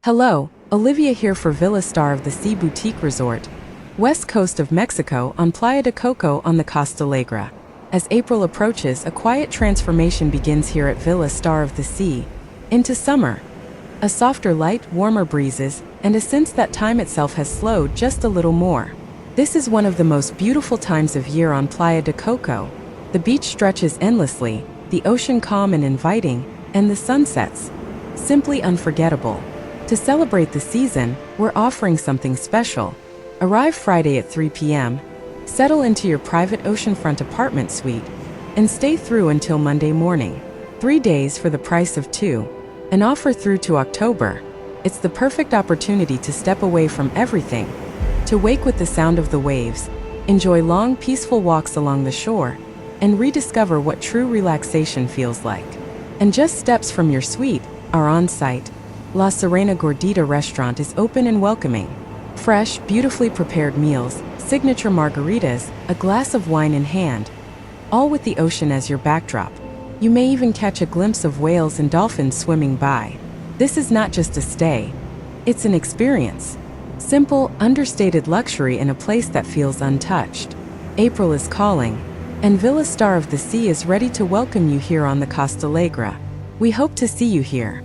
Hello, Olivia here for Villa Star of the Sea Boutique Resort, west coast of Mexico on Playa de Coco on the Costalegre. As April approaches, a quiet transformation begins here at Villa Star of the Sea. Into summer. A softer light, warmer breezes, and a sense that time itself has slowed just a little more. This is one of the most beautiful times of year on Playa de Coco. The beach stretches endlessly, the ocean calm and inviting, and the sunsets simply unforgettable. To celebrate the season, we're offering something special. Arrive Friday at 3 p.m., settle into your private oceanfront apartment suite, and stay through until Monday morning. 3 days for the price of 2. An offer through to October. It's the perfect opportunity to step away from everything, to wake with the sound of the waves, enjoy long, peaceful walks along the shore, and rediscover what true relaxation feels like. And just steps from your suite, our on-site La Sirena Gordita restaurant is open and welcoming. Fresh, beautifully prepared meals, signature margaritas, a glass of wine in hand, all with the ocean as your backdrop. You may even catch a glimpse of whales and dolphins swimming by. This is not just a stay, it's an experience. Simple, understated luxury in a place that feels untouched. April is calling, and Villa Star of the Sea is ready to welcome you here on the Costalegre. We hope to see you here.